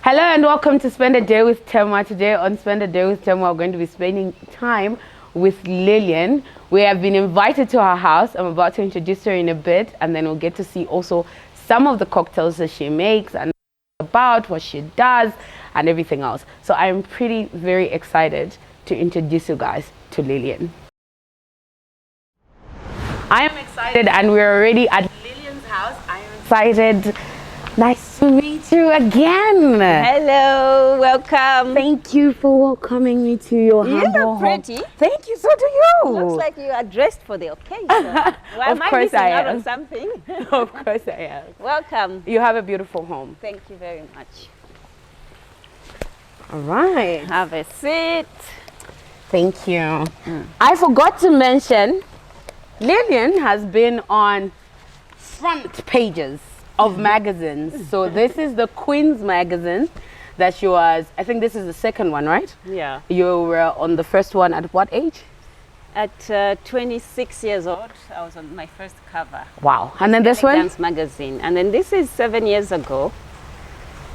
Hello and welcome to Spend a Day with Tema. Today on Spend a Day with Tema, we're going to be spending time with Lillian. We have been invited to her house. I'm about to introduce her in a bit, and then we'll get to see also some of the cocktails that she makes and about what she does and everything else. So I'm very excited to introduce you guys to Lillian. I am excited and we're already at Lillian's house. I am excited. Nice to meet you again. Hello, welcome. Thank you for welcoming me to your humble You look home. pretty. Thank you, so do you. Looks like you are dressed for the occasion. Well, Of course I out am. on something? Of course I am. Welcome. You have a beautiful home. Thank you very much. All right. Have a seat. Thank you. I forgot to mention, Lillian has been on front pages of magazines. So this is the Queen's magazine that she was, I think this is the second one, right? Yeah. You were on the first one at what age? At 26 years old, I was on my first cover. Wow. And then this one? Dance magazine. And then this is 7 years ago.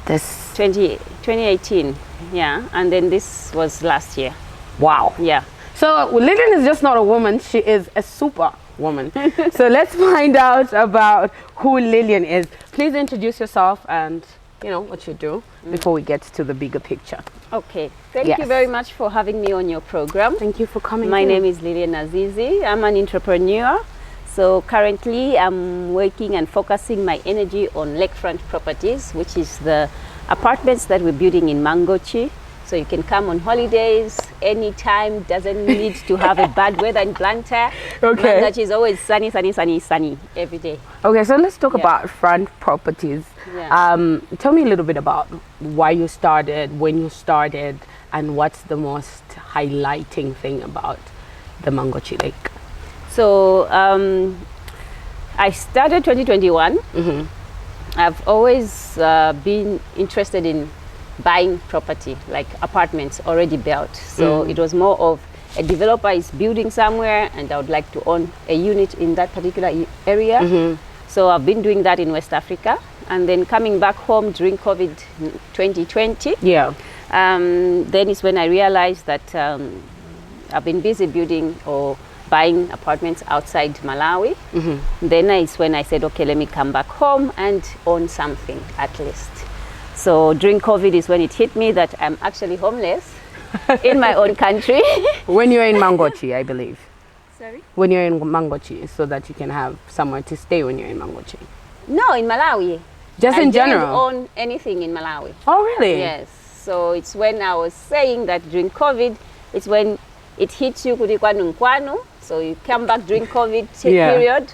This. 2018. Yeah. And then this was last year. Wow. Yeah. So Lillian is just not a woman, she is a super woman. So let's find out about who Lillian is. Please introduce yourself and what you do before we get to the bigger picture. Okay. Thank you very much for having me on your program. Thank you for coming. My name is Lillian Azizi. I'm an entrepreneur. So currently I'm working and focusing my energy on Lakefront properties, which is the apartments that we're building in Mangochi. So you can come on holidays anytime, doesn't need to have a bad weather in Blantyre. Okay. Mangochi is always sunny, sunny, sunny, sunny every day. Okay, so let's talk about front properties. Yeah. Tell me a little bit about why you started, when you started, and what's the most highlighting thing about the Mangochi Lake? So I started 2021. I've always been interested in buying property, like apartments already built. So it was more of a developer is building somewhere and I would like to own a unit in that particular area. So I've been doing that in West Africa, and then coming back home during COVID 2020. Yeah. Then is when I realized that I've been busy building or buying apartments outside Malawi. Then is when I said, okay, let me come back home and own something at least. So during COVID is when it hit me that I'm actually homeless in my own country. When you're in Mangochi, I believe. Sorry? When you're in Mangochi, so that you can have somewhere to stay when you're in Mangochi. No, in Malawi. Just in general? I didn't own anything in Malawi. Oh, really? Yes. So it's when I was saying that during COVID, it's when it hits you kurikwanu nkwanu. So you come back during COVID period,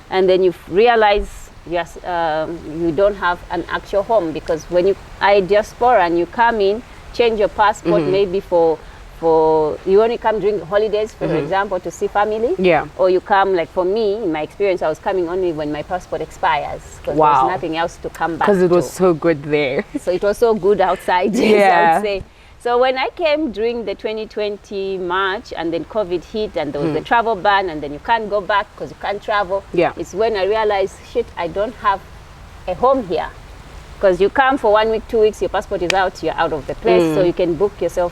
and then you realize yes, you don't have an actual home, because when you are diaspora and you come in, change your passport maybe for you only come during holidays, for example, to see family. Yeah. Or you come, like for me, in my experience, I was coming only when my passport expires, because there's nothing else to come back to. Because it was so good there. So it was so good outside, I would say. So when I came during the 2020 March, and then COVID hit, and there was the travel ban, and then you can't go back because you can't travel. Yeah. It's when I realized, shit, I don't have a home here. Because you come for 1 week, 2 weeks, your passport is out, you're out of the place, so you can book yourself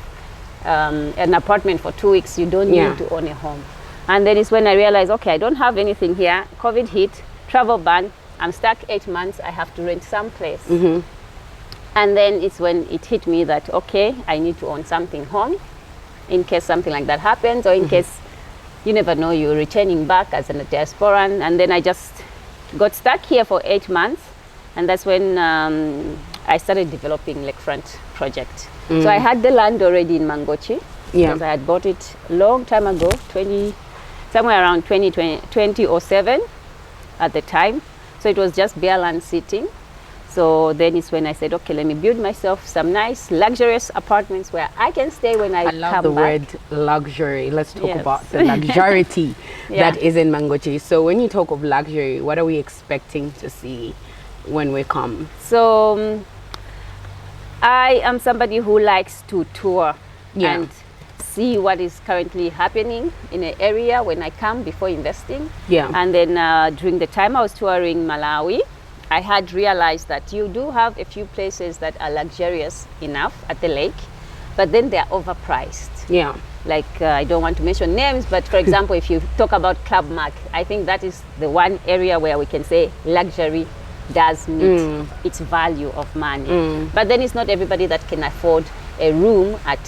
an apartment for 2 weeks. You don't need to own a home. And then it's when I realized, okay, I don't have anything here. COVID hit, travel ban, I'm stuck 8 months, I have to rent someplace. And then it's when it hit me that, okay, I need to own something home in case something like that happens, or in case, you never know, you're returning back as a diasporan. And then I just got stuck here for 8 months. And that's when I started developing Lakefront project. So I had the land already in Mangochi. Because I had bought it a long time ago, somewhere around 2007 at the time. So it was just bare land sitting. So then it's when I said, okay, let me build myself some nice, luxurious apartments where I can stay when I come back. I love the word luxury. Let's talk about the luxury that is in Mangochi. So when you talk of luxury, what are we expecting to see when we come? So I am somebody who likes to tour and see what is currently happening in an area when I come before investing. And then during the time I was touring Malawi, I had realized that you do have a few places that are luxurious enough at the lake, but then they're overpriced. Yeah. Like, I don't want to mention names, but for example, if you talk about Club Mark, I think that is the one area where we can say luxury does meet its value of money. But then it's not everybody that can afford a room at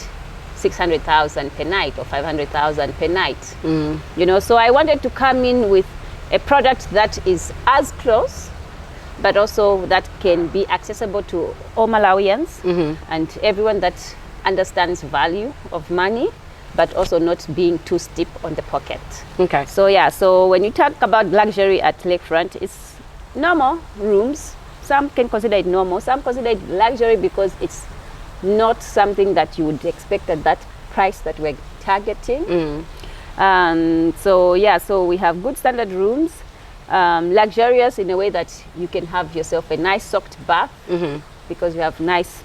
600,000 per night or 500,000 per night. You know, so I wanted to come in with a product that is as close, but also that can be accessible to all Malawians and everyone that understands value of money, but also not being too steep on the pocket. Okay. So yeah, so when you talk about luxury at Lakefront, it's normal rooms. Some can consider it normal, some consider it luxury because it's not something that you would expect at that price that we're targeting. So yeah, so we have good standard rooms, luxurious in a way that you can have yourself a nice soaked bath because we have nice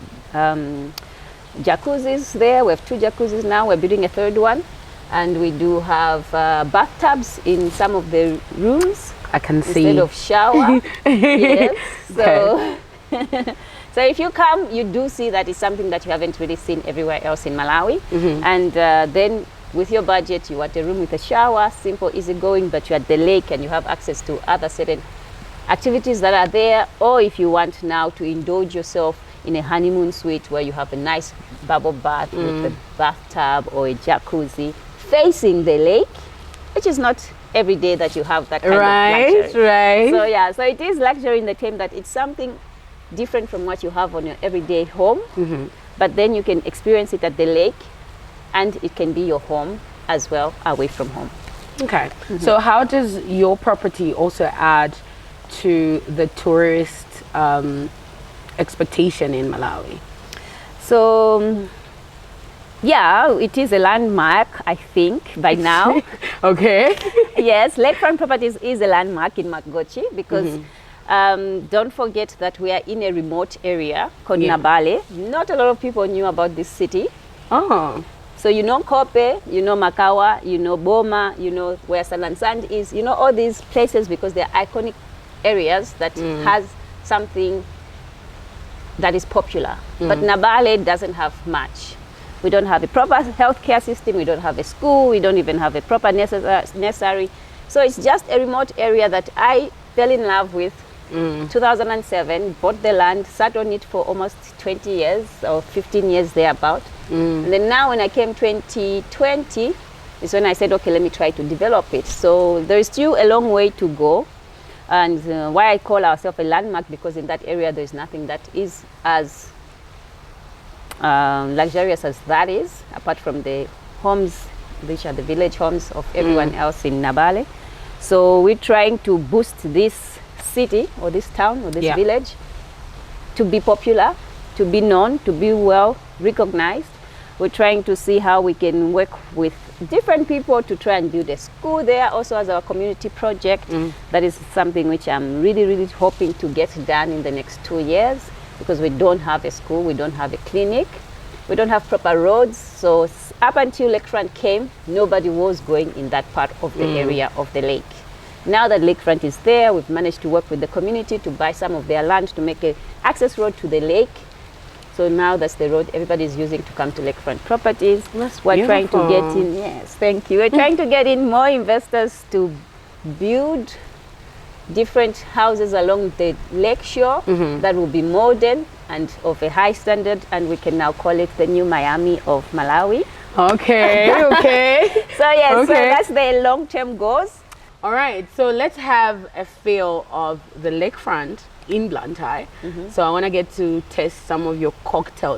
jacuzzis there. We have 2 jacuzzis now. We're building a 3rd one, and we do have bathtubs in some of the rooms. I can see. Instead of shower. Yes. So, so if you come, you do see that it's something that you haven't really seen everywhere else in Malawi. And then with your budget, you want a room with a shower, simple, easy going, but you're at the lake and you have access to other certain activities that are there. Or if you want now to indulge yourself in a honeymoon suite where you have a nice bubble bath with a bathtub or a jacuzzi facing the lake, which is not every day that you have that kind of luxury. Right. So yeah, so it is luxury in the term that it's something different from what you have on your everyday home, but then you can experience it at the lake, and it can be your home as well, away from home. Okay. So how does your property also add to the tourist expectation in Malawi? So yeah, it is a landmark, I think, by now. Okay. Yes, Lakefront Properties is a landmark in Magochi because don't forget that we are in a remote area called Nabale. Not a lot of people knew about this city. Oh. So you know Kope, you know Makawa, you know Boma, you know where Sand and Sand is, you know all these places because they're iconic areas that has something that is popular. But Nabale doesn't have much. We don't have a proper healthcare system, we don't have a school, we don't even have a proper nursery. So it's just a remote area that I fell in love with. 2007, bought the land, sat on it for almost 20 years or 15 years thereabout. And then now when I came 2020 is when I said, okay, let me try to develop it. So there is still a long way to go. And why I call ourselves a landmark, because in that area there is nothing that is as luxurious as that is, apart from the homes, which are the village homes of everyone else in Nabale. So we're trying to boost this city or this town or this village to be popular, to be known, to be well recognized. We're trying to see how we can work with different people to try and build a school there also as our community project. That is something which I'm really, really hoping to get done in the next 2 years, because we don't have a school, we don't have a clinic, we don't have proper roads. So up until Lakefront came, nobody was going in that part of the area of the lake. Now that Lakefront is there, we've managed to work with the community to buy some of their land to make an access road to the lake. So now that's the road everybody's using to come to Lakefront Properties. We're trying to get in, yes, thank you. We're trying to get in more investors to build different houses along the lake shore that will be modern and of a high standard, and we can now call it the new Miami of Malawi. Okay, okay. So yes, so that's the long-term goals. All right, so let's have a feel of the lakefront in Blantyre. So I want to get to test some of your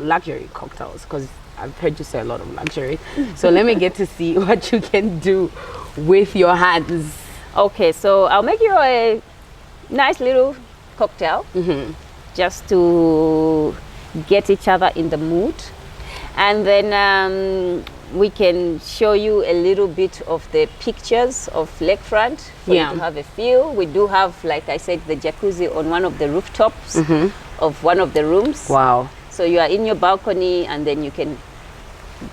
luxury cocktails, because I've heard you say a lot of luxury. So let me get to see what you can do with your hands. Okay, so I'll make you a nice little cocktail just to get each other in the mood. And then we can show you a little bit of the pictures of Lakefront for you to have a feel. We do have, like I said, the jacuzzi on one of the rooftops of one of the rooms. Wow. So you are in your balcony and then you can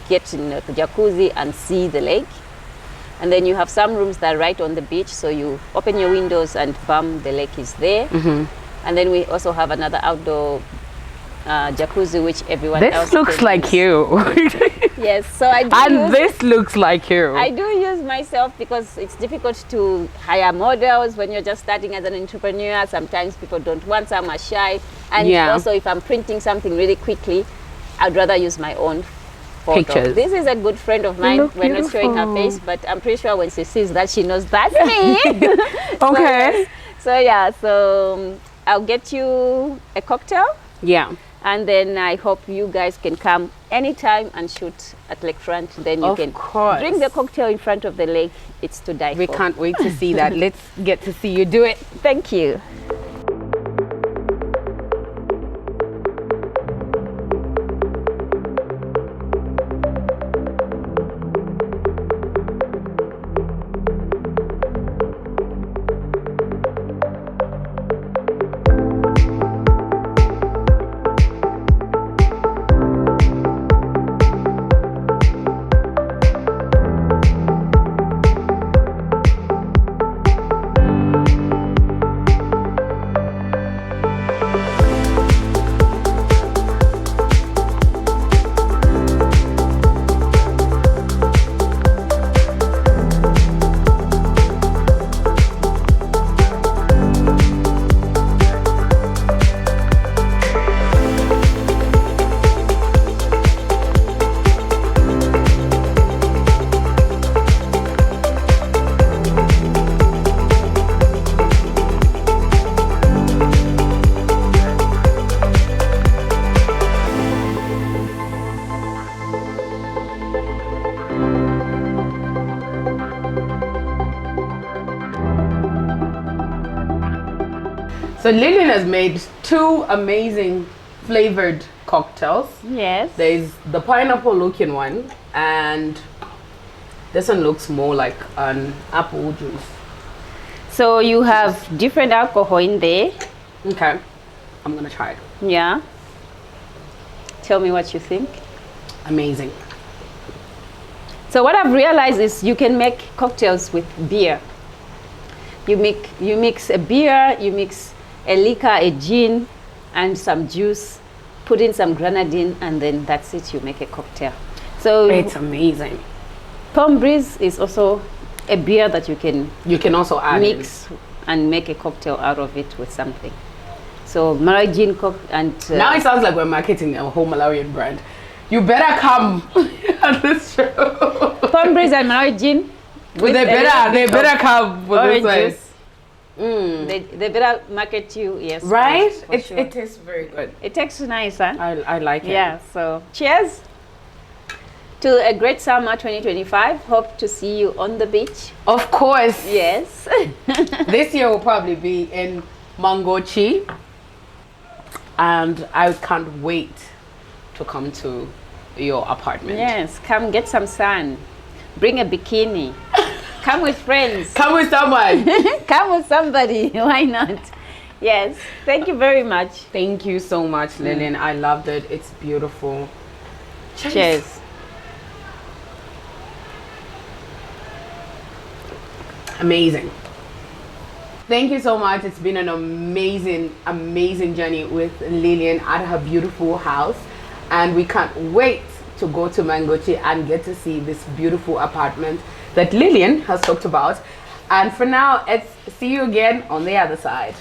get in the jacuzzi and see the lake. And then you have some rooms that are right on the beach, so you open your windows and bam, the lake is there. And then we also have another outdoor jacuzzi, which everyone else This looks like you. Yes, so I do and this looks like you. I do use myself because it's difficult to hire models when you're just starting as an entrepreneur. Sometimes people don't want, some are shy. And also if I'm printing something really quickly, I'd rather use my own photo. Pictures. This is a good friend of mine. We're not showing her face, but I'm pretty sure when she sees that, she knows that's me. Okay. So I'll get you a cocktail. Yeah. And then I hope you guys can come anytime and shoot at Lakefront. Then you can drink the cocktail in front of the lake. It's to die for. We can't wait to see that. Let's get to see you do it. Thank you. So Lillian has made 2 amazing flavored cocktails. Yes. There's the pineapple looking one, and this one looks more like an apple juice. So you have different alcohol in there. Okay, I'm gonna try it. Yeah. Tell me what you think. Amazing. So what I've realized is you can make cocktails with beer. You mix a beer, you mix a liquor, a gin, and some juice, put in some grenadine, and then that's it, you make a cocktail. So it's amazing. Palm Breeze is also a beer that you can also add mix and make a cocktail out of it with something. So Malawi gin and now it sounds like we're marketing a whole Malawian brand. You better come at this show. Palm Breeze and Malawi gin. They better come with this juice. They better market you, yes. Right? For sure. It tastes very good. It tastes nice, huh? I like it. Yeah, so cheers to a great summer 2025. Hope to see you on the beach. Of course. Yes. This year will probably be in Mangochi. And I can't wait to come to your apartment. Yes, come get some sun. Bring a bikini. Come with friends. Come with someone. Come with somebody. Why not? Yes. Thank you very much. Thank you so much, Lillian. I loved it. It's beautiful. Cheers. Amazing. Thank you so much. It's been an amazing, amazing journey with Lillian at her beautiful house. And we can't wait to go to Mangochi and get to see this beautiful apartment that Lillian has talked about. And for now, it's see you again on the other side.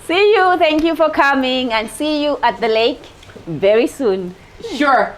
See you. Thank you for coming, and see you at the lake very soon. Sure.